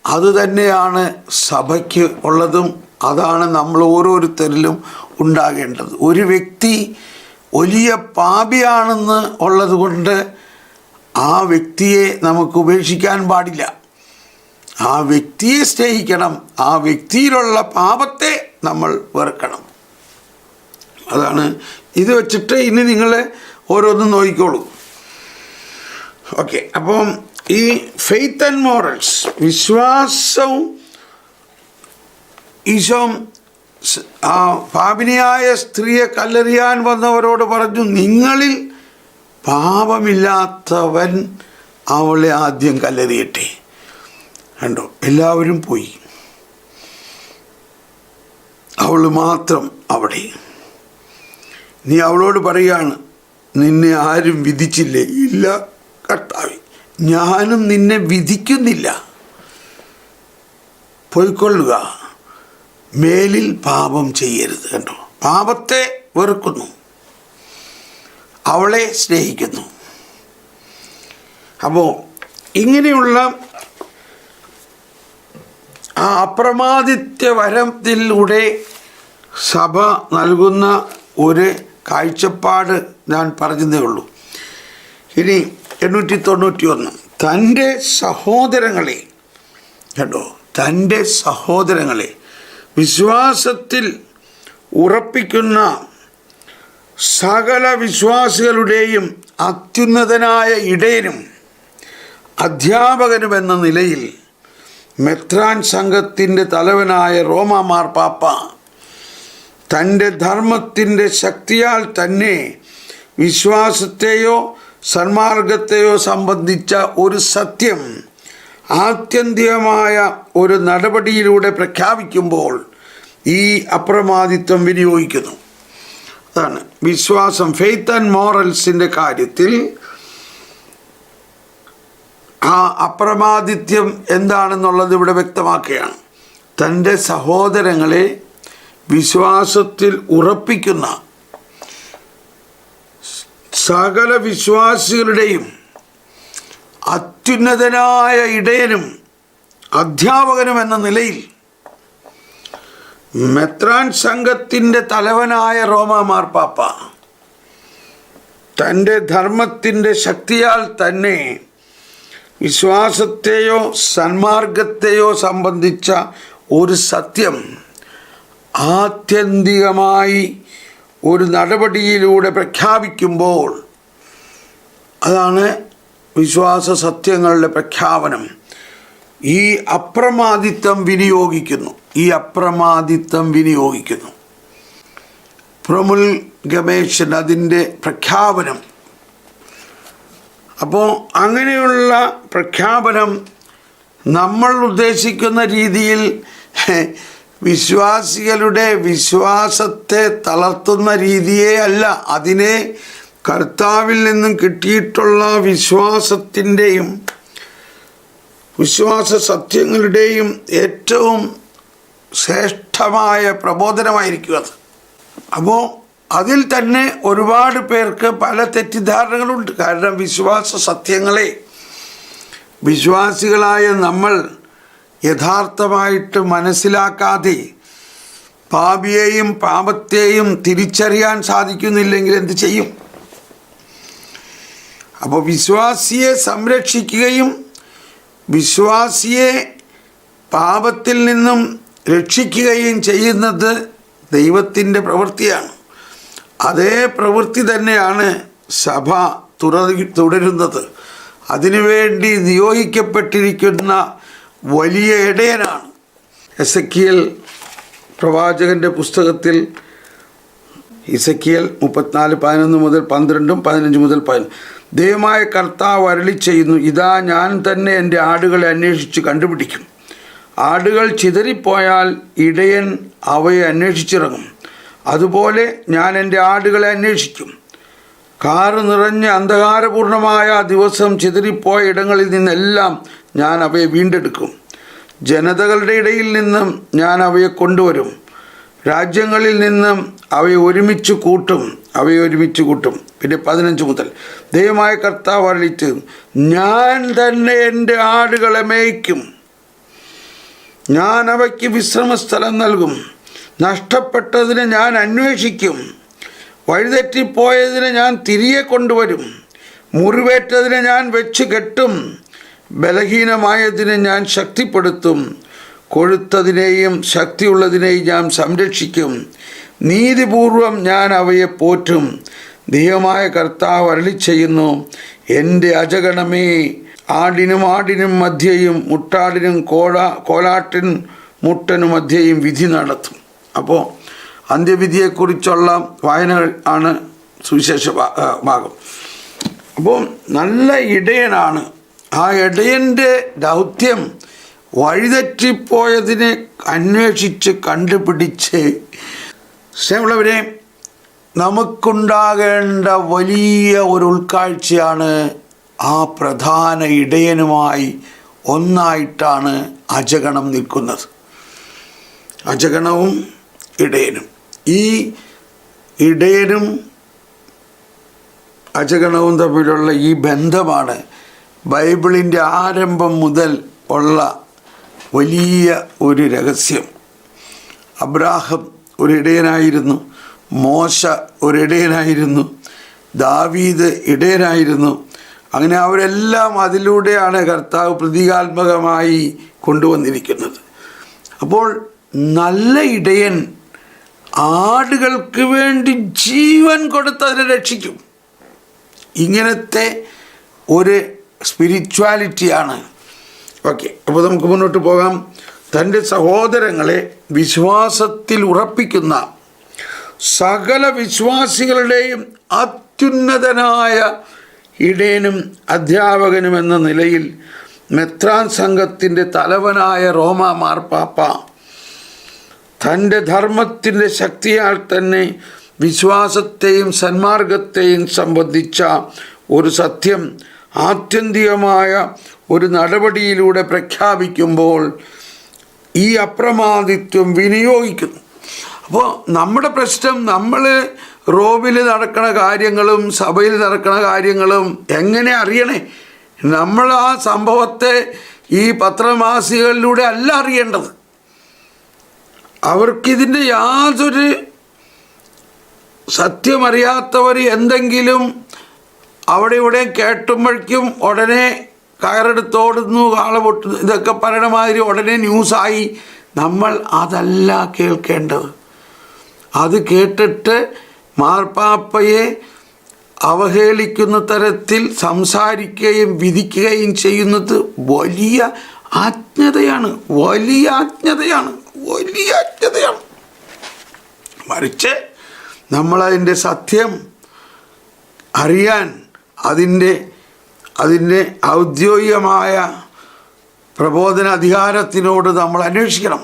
അതുതന്നെയാണ് സഭയ്ക്ക് ഉള്ളതും. അതാണ് നമ്മൾ ഓരോരുത്തരിലും ഉണ്ടാകേണ്ടത്. ഒരു വ്യക്തി വലിയ പാപിയാണെന്ന് ഉള്ളത് കൊണ്ട് ആ വ്യക്തിയെ നമുക്ക് ഉപേക്ഷിക്കാൻ പാടില്ല. ആ വ്യക്തിയെ സ്നേഹിക്കണം. ആ വ്യക്തിയിലുള്ള പാപത്തെ നമ്മൾ വെറുക്കണം. അതാണ്. ഇത് വെച്ചിട്ട് ഇനി നിങ്ങൾ ഓരോന്നും നോക്കിക്കോളൂ. ഓക്കെ. അപ്പം ഈ ഫെയ്ത്ത് ആൻഡ് മോറൽസ്, വിശ്വാസവും ഈശോ ആ പാപിനിയായ സ്ത്രീയെ കല്ലെറിയാൻ വന്നവരോട് പറഞ്ഞു, നിങ്ങളിൽ പാപമില്ലാത്തവൻ അവളെ ആദ്യം കല്ലെറിയട്ടെ. കണ്ടോ, എല്ലാവരും പോയി, അവൾ മാത്രം അവിടെ. നീ അവളോട് പറയാണ്, നിന്നെ ആരും വിധിച്ചില്ലേ? ഇല്ല കർത്താവേ, ഞാനും നിന്നെ വിധിക്കുന്നില്ല, പോയിക്കൊള്ളുക, മേലിൽ പാപം ചെയ്യരുത്. കണ്ടോ, പാപത്തെ വെറുക്കുന്നു, അവളെ സ്നേഹിക്കുന്നു. അപ്പോൾ ഇങ്ങനെയുള്ള ആ അപ്രമാദിത്യ വരത്തിലൂടെ സഭ നൽകുന്ന ഒരു കാഴ്ചപ്പാട് ഞാൻ പറഞ്ഞതേ ഉള്ളൂ. ഇനി 891, തൻ്റെ സഹോദരങ്ങളെ, കണ്ടോ, തൻ്റെ സഹോദരങ്ങളെ വിശ്വാസത്തിൽ ഉറപ്പിക്കുന്ന സകല വിശ്വാസികളുടെയും അത്യുന്നതനായ ഇടയനും അധ്യാപകനുമെന്ന നിലയിൽ മെത്രാൻ സംഘത്തിൻ്റെ തലവനായ റോമാ മാർപ്പാപ്പ തൻ്റെ ധർമ്മത്തിൻ്റെ ശക്തിയാൽ തന്നെ വിശ്വാസത്തെയോ സന്മാർഗത്തെയോ സംബന്ധിച്ച ഒരു സത്യം ആത്യന്തികമായ ഒരു നടപടിയിലൂടെ പ്രഖ്യാപിക്കുമ്പോൾ ഈ അപ്രമാദിത്വം വിനിയോഗിക്കുന്നു. അതാണ് വിശ്വാസം. ഫെയ്ത്ത് ആൻഡ് മോറൽസിൻ്റെ കാര്യത്തിൽ ആ അപ്രമാദിത്യം എന്താണെന്നുള്ളത് ഇവിടെ വ്യക്തമാക്കുകയാണ്. തൻ്റെ സഹോദരങ്ങളെ വിശ്വാസത്തിൽ ഉറപ്പിക്കുന്ന സകല വിശ്വാസികളുടെയും അത്യുന്നതനായ ഇടയനും അധ്യാപകനും എന്ന നിലയിൽ മെത്രാൻ സംഘത്തിൻ്റെ തലവനായ റോമാ മാർപ്പാപ്പ തൻ്റെ ധർമ്മത്തിൻ്റെ ശക്തിയാൽ തന്നെ വിശ്വാസത്തെയോ സന്മാർഗത്തെയോ സംബന്ധിച്ച ഒരു സത്യം ആത്യന്തികമായി ഒരു നടപടിയിലൂടെ പ്രഖ്യാപിക്കുമ്പോൾ അതാണ് വിശ്വാസ സത്യങ്ങളുടെ പ്രഖ്യാപനം. ഈ അപ്രമാദിത്വം വിനിയോഗിക്കുന്നു, പ്രൊമുൽഗമേഷൻ, അതിൻ്റെ പ്രഖ്യാപനം. അപ്പോൾ അങ്ങനെയുള്ള പ്രഖ്യാപനം നമ്മൾ ഉദ്ദേശിക്കുന്ന രീതിയിൽ വിശ്വാസികളുടെ വിശ്വാസത്തെ തളർത്തുന്ന രീതിയേ അല്ല, അതിനെ കർത്താവിൽ നിന്നും കിട്ടിയിട്ടുള്ള വിശ്വാസത്തിൻ്റെയും വിശ്വാസ സത്യങ്ങളുടെയും ഏറ്റവും ശ്രേഷ്ഠമായ പ്രബോധനമായിരിക്കും അത്. അപ്പോൾ അതിൽ തന്നെ ഒരുപാട് പേർക്ക് പല തെറ്റിദ്ധാരണകളുണ്ട്. കാരണം വിശ്വാസ സത്യങ്ങളെ വിശ്വാസികളായ നമ്മൾ യഥാർത്ഥമായിട്ട് മനസ്സിലാക്കാതെ പാപിയെയും പാപത്തെയും തിരിച്ചറിയാൻ സാധിക്കുന്നില്ലെങ്കിൽ എന്ത് ചെയ്യും? അപ്പോൾ വിശ്വാസിയെ സംരക്ഷിക്കുകയും വിശ്വാസിയെ പാപത്തിൽ നിന്നും രക്ഷിക്കുകയും ചെയ്യുന്നത് ദൈവത്തിൻ്റെ പ്രവൃത്തിയാണ്. അതേ പ്രവൃത്തി തന്നെയാണ് സഭ തുടരുന്നത്. അതിനുവേണ്ടി നിയോഗിക്കപ്പെട്ടിരിക്കുന്ന വലിയ ഇടയനാണ്. എസെക്കിയേൽ പ്രവാചകൻ്റെ പുസ്തകത്തിൽ എസെക്കിയേൽ 34:11 മുതൽ 12, 15 മുതൽ 15, ദൈവമായ കർത്താവ് അരുളി ചെയ്യുന്നു, ഇതാ ഞാൻ തന്നെ എൻ്റെ ആടുകളെ അന്വേഷിച്ച് കണ്ടുപിടിക്കും. ആടുകൾ ചിതറിപ്പോയാൽ ഇടയൻ അവയെ അന്വേഷിച്ചിറങ്ങും. അതുപോലെ ഞാൻ എൻ്റെ ആടുകളെ അന്വേഷിക്കും. കാറ് നിറഞ്ഞ അന്ധകാരപൂർണമായ ദിവസം ചിതറിപ്പോയ ഇടങ്ങളിൽ നിന്നെല്ലാം ഞാൻ അവയെ വീണ്ടെടുക്കും. ജനതകളുടെ ഇടയിൽ നിന്നും ഞാൻ അവയെ കൊണ്ടുവരും. രാജ്യങ്ങളിൽ നിന്നും അവയെ ഒരുമിച്ച് കൂട്ടും. പിന്നെ 15 മുതൽ ദൈവമായ കർത്താവ് അരുളിയിട്ട്, ഞാൻ തന്നെ എൻ്റെ ആടുകളെ മേയ്ക്കും. ഞാൻ അവയ്ക്ക് വിശ്രമസ്ഥലം നൽകും. നഷ്ടപ്പെട്ടതിനെ ഞാൻ അന്വേഷിക്കും. വഴിതെറ്റിപ്പോയതിനെ ഞാൻ തിരികെ കൊണ്ടുവരും. മുറിവേറ്റതിനെ ഞാൻ വെച്ച് കെട്ടും. ബലഹീനമായതിനെ ഞാൻ ശക്തിപ്പെടുത്തും. കൊഴുത്തതിനെയും ശക്തിയുള്ളതിനെയും ഞാൻ സംരക്ഷിക്കും. നീതിപൂർവം ഞാൻ അവയെ പോറ്റും. ദൈവമായ കർത്താവ് അരുളി ചെയ്യുന്നു, എൻ്റെ അജഗണമേ, ആടിനും മധ്യയും മുട്ടാടിനും കോലാട്ടിൻ മുട്ടനു മധ്യയും വിധി നടത്തും. അപ്പോൾ അന്ത്യവിധിയെക്കുറിച്ചുള്ള വായനകൾ ആണ് സുവിശേഷ ഭാഗം. അപ്പോൾ നല്ല ഇടയനാണ്. ആ ഇടയൻ്റെ ദൗത്യം വഴിതെറ്റിപ്പോയതിനെ അന്വേഷിച്ച് കണ്ടുപിടിച്ച് സ്നേഹമുള്ളവരെ, നമുക്കുണ്ടാകേണ്ട വലിയ ഒരു ഉൾക്കാഴ്ചയാണ് ആ പ്രധാന ഇടയനുമായി ഒന്നായിട്ടാണ് അജഗണം നിൽക്കുന്നത്. അജഗണവും ഇടയനും, ഈ ഇടയനും അജഗണവും തമ്മിലുള്ള ഈ ബന്ധമാണ് ബൈബിളിൻ്റെ ആരംഭം മുതൽ ഉള്ള വലിയ ഒരു രഹസ്യം. അബ്രാഹം ഒരിടയനായിരുന്നു, മോശ ഒരിടയനായിരുന്നു, ദാവീദ് ഇടയനായിരുന്നു. അങ്ങനെ അവരെല്ലാം അതിലൂടെയാണ് കർത്താവ് പ്രതീകാത്മകമായി കൊണ്ടുവന്നിരിക്കുന്നത്. അപ്പോൾ നല്ല ഇടയൻ ആടുകൾക്ക് വേണ്ടി ജീവൻ കൊടുത്ത് അതിനെ രക്ഷിക്കും. ഇങ്ങനത്തെ ഒരു സ്പിരിച്വാലിറ്റിയാണ്. ഓക്കെ, അപ്പോൾ നമുക്ക് മുന്നോട്ട് പോകാം. തൻ്റെ സഹോദരങ്ങളെ വിശ്വാസത്തിൽ ഉറപ്പിക്കുന്ന സകല വിശ്വാസികളുടെയും അത്യുന്നതനായ ഇടയനും അധ്യാപകനും എന്ന നിലയിൽ മെത്രാൻ സംഘത്തിൻ്റെ തലവനായ റോമാ മാർപ്പാപ്പ തൻ്റെ ധർമ്മത്തിൻ്റെ ശക്തിയാൽ തന്നെ വിശ്വാസത്തെയും സന്മാർഗത്തെയും സംബന്ധിച്ച ഒരു സത്യം ആത്യന്തികമായ ഒരു നടപടിയിലൂടെ പ്രഖ്യാപിക്കുമ്പോൾ ഈ അപ്രമാദിത്വം വിനിയോഗിക്കുന്നു. അപ്പോൾ നമ്മുടെ പ്രശ്നം, നമ്മൾ റോമിൽ നടക്കുന്ന കാര്യങ്ങളും സഭയിൽ നടക്കുന്ന കാര്യങ്ങളും എങ്ങനെ അറിയണേ? നമ്മൾ ആ സംഭവത്തെ ഈ പത്രമാസികകളിലൂടെ അല്ല അറിയേണ്ടത്. അവർക്കിതിൻ്റെ യാതൊരു സത്യമറിയാത്തവർ എന്തെങ്കിലും അവിടെ ഇവിടെ കേട്ടുമ്പോഴേക്കും ഉടനെ കയറെടുത്തോടുന്നു, കാള പൊട്ടുന്നു, ഇതൊക്കെ പറയണ മാതിരി ഉടനെ ന്യൂസായി. നമ്മൾ അതല്ല കേൾക്കേണ്ടത്. അത് കേട്ടിട്ട് മാർപ്പാപ്പയെ അവഹേളിക്കുന്ന തരത്തിൽ സംസാരിക്കുകയും വിധിക്കുകയും ചെയ്യുന്നത് വലിയ ആജ്ഞതയാണ്. മറിച്ച് നമ്മളതിൻ്റെ സത്യം അറിയാൻ അതിൻ്റെ ഔദ്യോഗികമായ പ്രബോധന അധികാരത്തിനോട് നമ്മൾ അന്വേഷിക്കണം.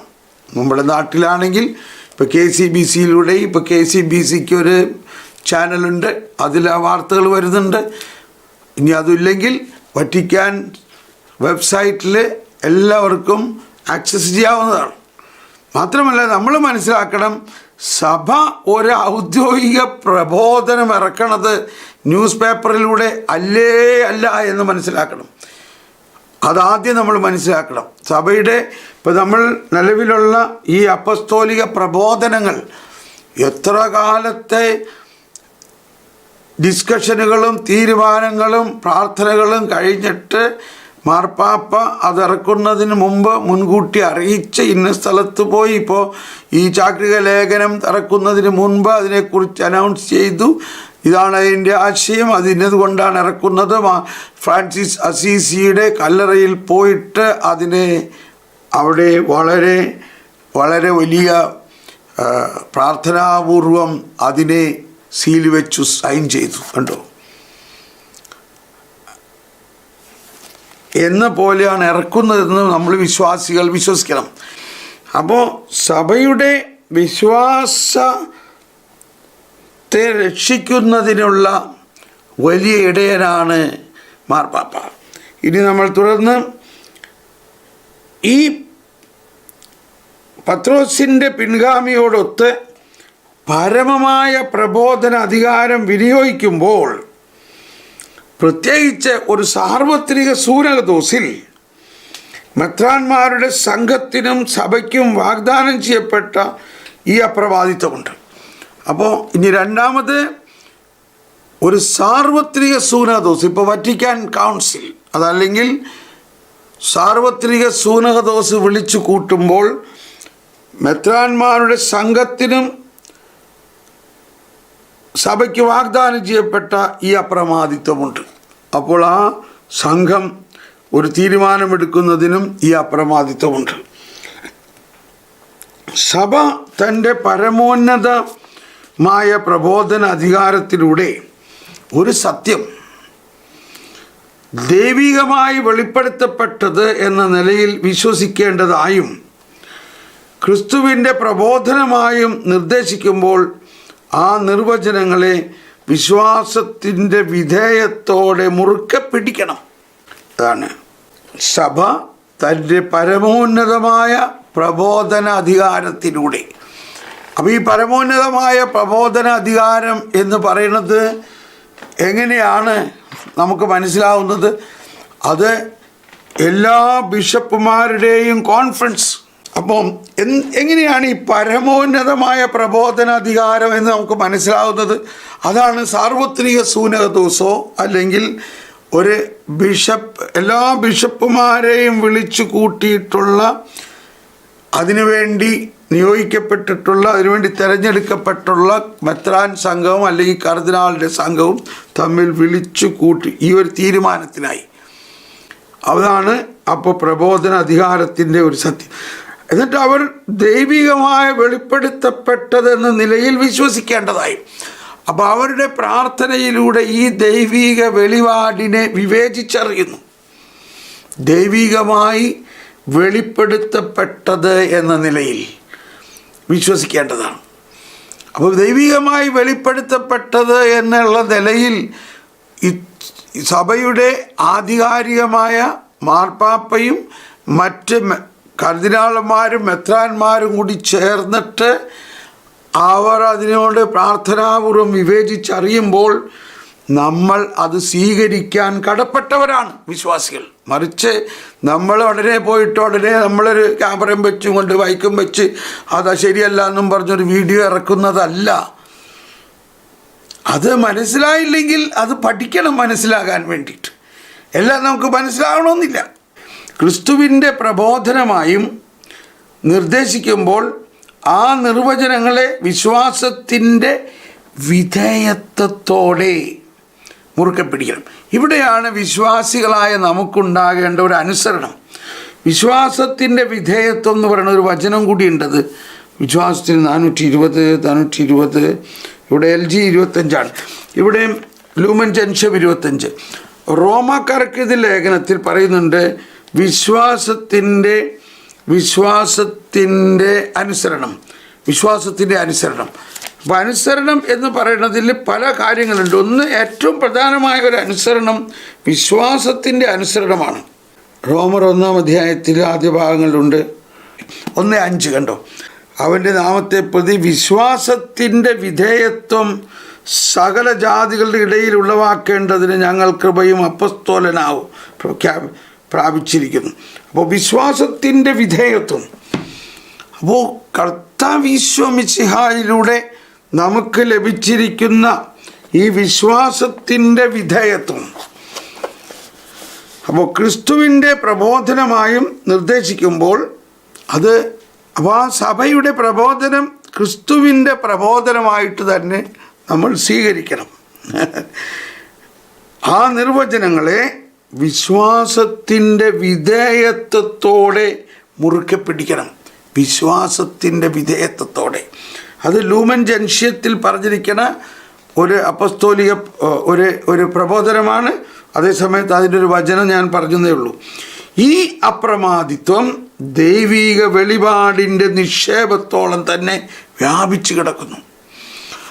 നമ്മുടെ നാട്ടിലാണെങ്കിൽ ഇപ്പോൾ KCBCയിലൂടെ ഇപ്പോൾ KCBCക്ക് ഒരു ചാനലുണ്ട്, അതിൽ ആ വാർത്തകൾ വരുന്നുണ്ട്. ഇനി അതില്ലെങ്കിൽ വറ്റിക്കാൻ വെബ്സൈറ്റിൽ എല്ലാവർക്കും ആക്സസ് ചെയ്യാവുന്നതാണ്. മാത്രമല്ല, നമ്മൾ മനസ്സിലാക്കണം, സഭ ഒരു ഔദ്യോഗിക പ്രബോധനം ഇറക്കണത് ന്യൂസ് പേപ്പറിലൂടെ അല്ല എന്ന് മനസ്സിലാക്കണം. അതാദ്യം നമ്മൾ മനസ്സിലാക്കണം. സഭയുടെ ഇപ്പോൾ നമ്മൾ നിലവിലുള്ള ഈ അപ്പസ്തോലിക പ്രബോധനങ്ങൾ എത്ര കാലത്തെ ഡിസ്കഷനുകളും തീരുമാനങ്ങളും പ്രാർത്ഥനകളും കഴിഞ്ഞിട്ട് മാർപ്പാപ്പ അതിറക്കുന്നതിന് മുമ്പ് മുൻകൂട്ടി അറിയിച്ച് ഇന്ന സ്ഥലത്ത് പോയി, ഇപ്പോൾ ഈ ചാക്രിക ലേഖനം ഇറക്കുന്നതിന് മുൻപ് അതിനെക്കുറിച്ച് അനൗൺസ് ചെയ്തു, ഇതാണ് അതിൻ്റെ ആശയം, അതിനതുകൊണ്ടാണ് ഇറക്കുന്നത്. ഫ്രാൻസിസ് അസീസിയുടെ കല്ലറയിൽ പോയിട്ട് അതിനെ അവിടെ വളരെ വളരെ വലിയ പ്രാർത്ഥനാപൂർവം അതിനെ സീൽ വെച്ചു സൈൻ ചെയ്തു. കണ്ടോ, എന്ന പോലെയാണ് ഇറക്കുന്നതെന്ന് നമ്മൾ വിശ്വാസികൾ വിശ്വസിക്കണം. അപ്പോൾ സഭയുടെ വിശ്വാസത്തെ രക്ഷിക്കുന്നതിനുള്ള വലിയ ഇടയനാണ് മാർപ്പാപ്പ. ഇനി നമ്മൾ തുടർന്ന് ഈ പത്രോസിൻ്റെ പിൻഗാമിയോടൊത്ത് പരമമായ പ്രബോധന അധികാരം വിനിയോഗിക്കുമ്പോൾ, പ്രത്യേകിച്ച് ഒരു സാർവത്രിക സൂനകദോസിൽ മെത്രാന്മാരുടെ സംഘത്തിനും സഭയ്ക്കും വാഗ്ദാനം ചെയ്യപ്പെട്ട ഈ അപ്രവാദിത്വമുണ്ട്. അപ്പോൾ ഇനി രണ്ടാമത് ഒരു സാർവത്രിക സൂനകദോസ്, ഇപ്പോൾ വറ്റിക്കാൻ കൗൺസിൽ അതല്ലെങ്കിൽ സാർവത്രിക സൂനകദോസ് വിളിച്ചു കൂട്ടുമ്പോൾ മെത്രാന്മാരുടെ സംഘത്തിനും സഭയ്ക്ക് വാഗ്ദാനം ചെയ്യപ്പെട്ട ഈ അപ്രമാദിത്വമുണ്ട്. അപ്പോൾ ആ സംഘം ഒരു തീരുമാനമെടുക്കുന്നതിനും ഈ അപ്രമാദിത്വമുണ്ട്. സഭ തൻ്റെ പരമോന്നതമായ പ്രബോധന അധികാരത്തിലൂടെ ഒരു സത്യം ദൈവികമായി വെളിപ്പെടുത്തപ്പെട്ടത് എന്ന നിലയിൽ വിശ്വസിക്കേണ്ടതായും ക്രിസ്തുവിൻ്റെ പ്രബോധനമായും നിർദ്ദേശിക്കുമ്പോൾ ആ നിർവചനങ്ങളെ വിശ്വാസത്തിൻ്റെ വിധേയത്തോടെ മുറുക്കെ പിടിക്കണം. അതാണ് സഭ തൻ്റെ പരമോന്നതമായ പ്രബോധന അധികാരത്തിലൂടെ. അപ്പോൾ ഈ പരമോന്നതമായ പ്രബോധന അധികാരം എന്ന് പറയുന്നത് എങ്ങനെയാണ് നമുക്ക് മനസ്സിലാവുന്നത്? അത് എല്ലാ ബിഷപ്പുമാരുടെയും കോൺഫറൻസ്. അപ്പം എങ്ങനെയാണ് ഈ പരമോന്നതമായ പ്രബോധന അധികാരം എന്ന് നമുക്ക് മനസ്സിലാവുന്നത്? അതാണ് സാർവത്രിക സൂനകദോസോ അല്ലെങ്കിൽ ഒരു ബിഷപ്പ് എല്ലാ ബിഷപ്പുമാരെയും വിളിച്ചു കൂട്ടിയിട്ടുള്ള, അതിനുവേണ്ടി നിയോഗിക്കപ്പെട്ടിട്ടുള്ള, അതിനുവേണ്ടി തിരഞ്ഞെടുക്കപ്പെട്ടുള്ള മെത്രാൻ സംഘവും അല്ലെങ്കിൽ കർദിനാളുടെ സംഘവും തമ്മിൽ വിളിച്ചു കൂട്ടി ഈ ഒരു തീരുമാനത്തിനായി. അതാണ് അപ്പോൾ പ്രബോധന അധികാരത്തിൻ്റെ ഒരു സത്യം. എന്നിട്ട് അവർ ദൈവികമായി വെളിപ്പെടുത്തപ്പെട്ടതെന്ന നിലയിൽ വിശ്വസിക്കേണ്ടതായി. അപ്പോൾ അവരുടെ പ്രാർത്ഥനയിലൂടെ ഈ ദൈവിക വെളിപാടിനെ വിവേചിച്ചറിയുന്നു. ദൈവികമായി വെളിപ്പെടുത്തപ്പെട്ടത് എന്ന നിലയിൽ വിശ്വസിക്കേണ്ടതാണ്. അപ്പോൾ ദൈവികമായി വെളിപ്പെടുത്തപ്പെട്ടത് എന്നുള്ള നിലയിൽ സഭയുടെ ആധികാരികമായ മാർപ്പാപ്പയും മറ്റ് കർദിനാളന്മാരും മെത്രാന്മാരും കൂടി ചേർന്നിട്ട് അവർ അതിനോട് പ്രാർത്ഥനാപൂർവം വിവേചിച്ചറിയുമ്പോൾ നമ്മൾ അത് സ്വീകരിക്കാൻ കടപ്പെട്ടവരാണ് വിശ്വാസികൾ. മറിച്ച് നമ്മൾ ഉടനെ പോയിട്ട് ഉടനെ നമ്മളൊരു ക്യാമറയും വെച്ചും കൊണ്ട് വൈക്കും വെച്ച് അത് ശരിയല്ല എന്നും പറഞ്ഞൊരു വീഡിയോ ഇറക്കുന്നതല്ല. അത് മനസ്സിലായില്ലെങ്കിൽ അത് പഠിക്കണം മനസ്സിലാകാൻ വേണ്ടിയിട്ട്. എല്ലാം നമുക്ക് മനസ്സിലാകണമെന്നില്ല. ക്രിസ്തുവിൻ്റെ പ്രബോധനമായും നിർദ്ദേശിക്കുമ്പോൾ ആ നിർവചനങ്ങളെ വിശ്വാസത്തിൻ്റെ വിധേയത്വത്തോടെ മുറുക്കെ പിടിക്കണം. ഇവിടെയാണ് വിശ്വാസികളായ നമുക്കുണ്ടാകേണ്ട ഒരു അനുസരണം. വിശ്വാസത്തിൻ്റെ വിധേയത്വം എന്ന് പറയുന്ന ഒരു വചനം കൂടിയുണ്ടത്. വിശ്വാസത്തിന് 420 ഇവിടെ LG 25 ഇവിടെ ലൂമൻ ജൻഷം 25. റോമാക്കാർക്ക് ഇത് ലേഖനത്തിൽ പറയുന്നുണ്ട് വിശ്വാസത്തിൻ്റെ അനുസരണം. അപ്പോൾ അനുസരണം എന്ന് പറയുന്നതിൽ പല കാര്യങ്ങളുണ്ട്. ഒന്ന്, ഏറ്റവും പ്രധാനമായ ഒരു അനുസരണം വിശ്വാസത്തിൻ്റെ അനുസരണമാണ്. റോമർ 1-ാം അധ്യായത്തിൽ ആദ്യ ഭാഗങ്ങളിലുണ്ട്. 1:5 കണ്ടോ, അവൻ്റെ നാമത്തെ പ്രതി വിശ്വാസത്തിൻ്റെ വിധേയത്വം സകല ജാതികളുടെ ഇടയിൽ ഉളവാക്കേണ്ടതിന് ഞങ്ങൾ കൃപയും അപ്പസ്തോലനാവും പ്രാപിച്ചിരിക്കുന്നു. അപ്പോൾ വിശ്വാസത്തിൻ്റെ വിധേയത്വം. അപ്പോൾ കർത്താവ് ഈശോ മിശിഹായിലൂടെ നമുക്ക് ലഭിച്ചിരിക്കുന്ന ഈ വിശ്വാസത്തിൻ്റെ വിധേയത്വം. അപ്പോൾ ക്രിസ്തുവിൻ്റെ പ്രബോധനമായും നിർദ്ദേശിക്കുമ്പോൾ അപ്പോൾ ആ സഭയുടെ പ്രബോധനം ക്രിസ്തുവിൻ്റെ പ്രബോധനമായിട്ട് തന്നെ നമ്മൾ സ്വീകരിക്കണം. ആ നിർവചനങ്ങളെ വിശ്വാസത്തിൻ്റെ വിധേയത്വത്തോടെ മുറുക്കെ പിടിക്കണം. വിശ്വാസത്തിൻ്റെ വിധേയത്വത്തോടെ. അത് ലൂമൻ ജൻഷ്യത്തിൽ പറഞ്ഞിരിക്കുന്ന ഒരു അപ്പസ്തോലിക ഒരു പ്രബോധനമാണ്. അതേസമയത്ത് അതിൻ്റെ ഒരു വചനം ഞാൻ പറഞ്ഞതേ ഉള്ളൂ. ഈ അപ്രമാദിത്വം ദൈവിക വെളിപാടിൻ്റെ നിക്ഷേപത്തോളം തന്നെ വ്യാപിച്ചു കിടക്കുന്നു.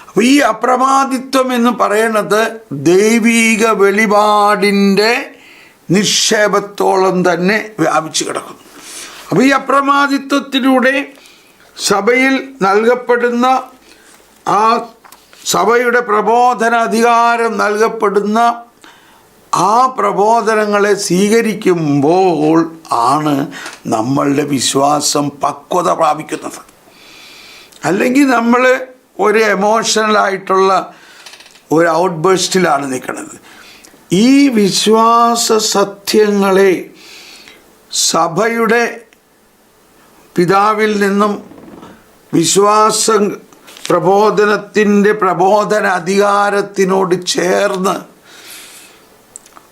അപ്പോൾ ഈ അപ്രമാദിത്വം എന്ന് പറയുന്നത് ദൈവിക വെളിപാടിൻ്റെ നിക്ഷേപത്തോളം തന്നെ വ്യാപിച്ചു കിടക്കുന്നു. അപ്പോൾ ഈ അപ്രമാദിത്വത്തിലൂടെ സഭയിൽ നൽകപ്പെടുന്ന ആ സഭയുടെ പ്രബോധന അധികാരം നൽകപ്പെടുന്ന ആ പ്രബോധനങ്ങളെ സ്വീകരിക്കുമ്പോൾ ആണ് നമ്മളുടെ വിശ്വാസം പക്വത പ്രാപിക്കുന്നത്. അല്ലെങ്കിൽ നമ്മൾ ഒരു എമോഷണലായിട്ടുള്ള ഒരു ഔട്ട് ബേസ്റ്റിലാണ് നിൽക്കുന്നത്. ഈ വിശ്വാസ സത്യങ്ങളെ സഭയുടെ പിതാവിൽ നിന്നും വിശ്വാസ പ്രബോധന അധികാരത്തിനോട് ചേർന്ന്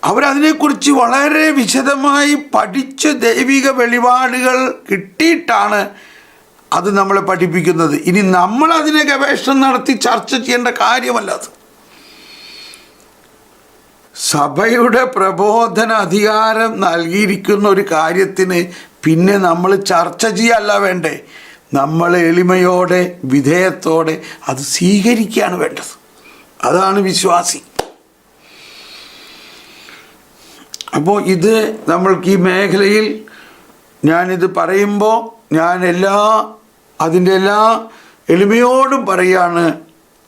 അവരതിനെക്കുറിച്ച് വളരെ വിശദമായി പഠിച്ച് ദൈവിക വെളിപാടുകൾ കിട്ടിയിട്ടാണ് അത് നമ്മളെ പഠിപ്പിക്കുന്നത്. ഇനി നമ്മൾ അതിനെ ഗവേഷണം നടത്തി ചർച്ച ചെയ്യേണ്ട കാര്യമല്ല അത്. സഭയുടെ പ്രബോധന അധികാരം നൽകിയിരിക്കുന്ന ഒരു കാര്യത്തിന് പിന്നെ നമ്മൾ ചർച്ച ചെയ്യല്ല വേണ്ടേ, നമ്മൾ എളിമയോടെ വിധേയത്തോടെ അത് സ്വീകരിക്കുകയാണ് വേണ്ടത്. അതാണ് വിശ്വാസി. അപ്പോൾ ഇത് നമ്മൾക്ക് ഈ മേഖലയിൽ ഞാനിത് പറയുമ്പോൾ ഞാൻ അതിൻ്റെ എല്ലാ എളിമയോടും പറയാണ്,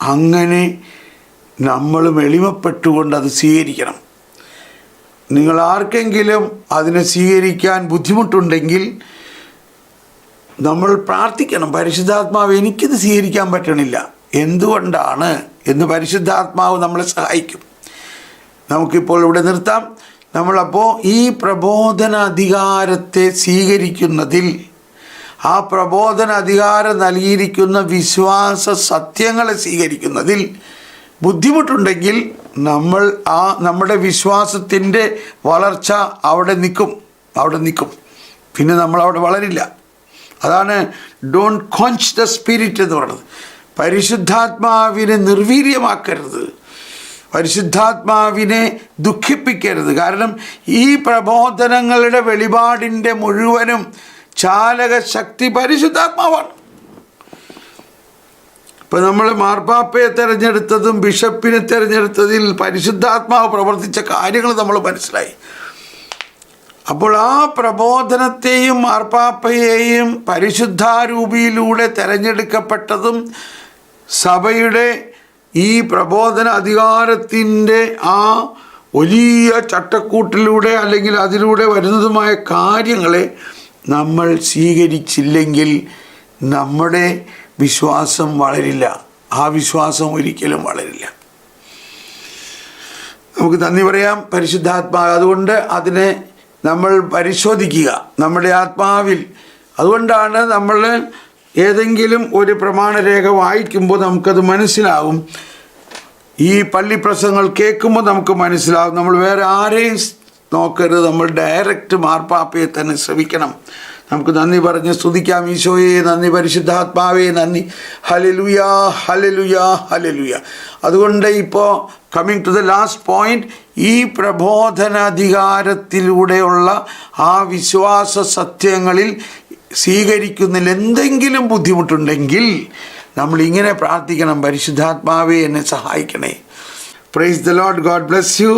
അങ്ങനെ നമ്മളും എളിമപ്പെട്ടുകൊണ്ട് അത് സ്വീകരിക്കണം. നിങ്ങൾ ആർക്കെങ്കിലും അതിനെ സ്വീകരിക്കാൻ ബുദ്ധിമുട്ടുണ്ടെങ്കിൽ നമ്മൾ പ്രാർത്ഥിക്കണം, പരിശുദ്ധാത്മാവ് എനിക്കിത് സ്വീകരിക്കാൻ പറ്റണില്ല, എന്തുകൊണ്ടാണ് എന്ന് പരിശുദ്ധാത്മാവ് നമ്മളെ സഹായിക്കും. നമുക്കിപ്പോൾ ഇവിടെ നിർത്താം. നമ്മളപ്പോൾ ഈ പ്രബോധന അധികാരത്തെ സ്വീകരിക്കുന്നതിൽ, ആ പ്രബോധന അധികാരം നൽകിയിരിക്കുന്ന വിശ്വാസ സത്യങ്ങളെ സ്വീകരിക്കുന്നതിൽ ബുദ്ധിമുട്ടുണ്ടെങ്കിൽ നമ്മുടെ വിശ്വാസത്തിൻ്റെ വളർച്ച അവിടെ നിൽക്കും. പിന്നെ നമ്മളവിടെ വളരില്ല. അതാണ് ഡോണ്ട് ക്വഞ്ച് ദ സ്പിരിറ്റ് എന്ന് പറയുന്നത്. പരിശുദ്ധാത്മാവിനെ നിർവീര്യമാക്കരുത്, പരിശുദ്ധാത്മാവിനെ ദുഃഖിപ്പിക്കരുത്. കാരണം ഈ പ്രബോധനങ്ങളുടെ വെളിപാടിൻ്റെ മുഴുവനും ചാലക ശക്തി പരിശുദ്ധാത്മാവാണ്. ഇപ്പം നമ്മൾ മാർപ്പാപ്പയെ തിരഞ്ഞെടുത്തതും ബിഷപ്പിനെ തിരഞ്ഞെടുത്തതിൽ പരിശുദ്ധാത്മാവ് പ്രവർത്തിച്ച കാര്യങ്ങൾ നമ്മൾ മനസ്സിലായി. അപ്പോൾ ആ പ്രബോധനത്തെയും മാർപ്പാപ്പയെയും പരിശുദ്ധാരൂപിയിലൂടെ തിരഞ്ഞെടുക്കപ്പെട്ടതും സഭയുടെ ഈ പ്രബോധന അധികാരത്തിൻ്റെ ആ വലിയ ചട്ടക്കൂട്ടിലൂടെ അല്ലെങ്കിൽ അതിലൂടെ വരുന്നതുമായ കാര്യങ്ങളെ നമ്മൾ സ്വീകരിച്ചില്ലെങ്കിൽ നമ്മുടെ വിശ്വാസം വളരില്ല. ആ വിശ്വാസം ഒരിക്കലും വളരില്ല. നമുക്ക് നന്ദി പറയാം പരിശുദ്ധാത്മാവ്. അതുകൊണ്ട് അതിനെ നമ്മൾ പരിശോധിക്കുക നമ്മുടെ ആത്മാവിൽ. അതുകൊണ്ടാണ് നമ്മൾ ഏതെങ്കിലും ഒരു പ്രമാണരേഖ വായിക്കുമ്പോൾ നമുക്കത് മനസ്സിലാവും. ഈ പള്ളിപ്രസംഗങ്ങൾ കേൾക്കുമ്പോൾ നമുക്ക് മനസ്സിലാവും. നമ്മൾ വേറെ ആരെയും നോക്കരുത്, നമ്മൾ ഡയറക്റ്റ് മാർപ്പാപ്പയെ തന്നെ ശ്രമിക്കണം. നമുക്ക് നന്ദി പറഞ്ഞ് സ്തുതിക്കാം. ഈശോയെ നന്ദി, പരിശുദ്ധാത്മാവേ നന്ദി. ഹല്ലേലൂയാ, ഹല്ലേലൂയാ, ഹല്ലേലൂയാ. അതുകൊണ്ട് ഇപ്പോൾ coming to the last point, ഈ പ്രബോധനാധികാരത്തിലൂടെയുള്ള ആ വിശ്വാസ സത്യങ്ങളിൽ സ്വീകരിക്കുന്നതിൽ എന്തെങ്കിലും ബുദ്ധിമുട്ടുണ്ടെങ്കിൽ നമ്മൾ ഇങ്ങനെ പ്രാർത്ഥിക്കണം, പരിശുദ്ധാത്മാവേ എന്നെ സഹായിക്കണേ. Praise the Lord. God bless you.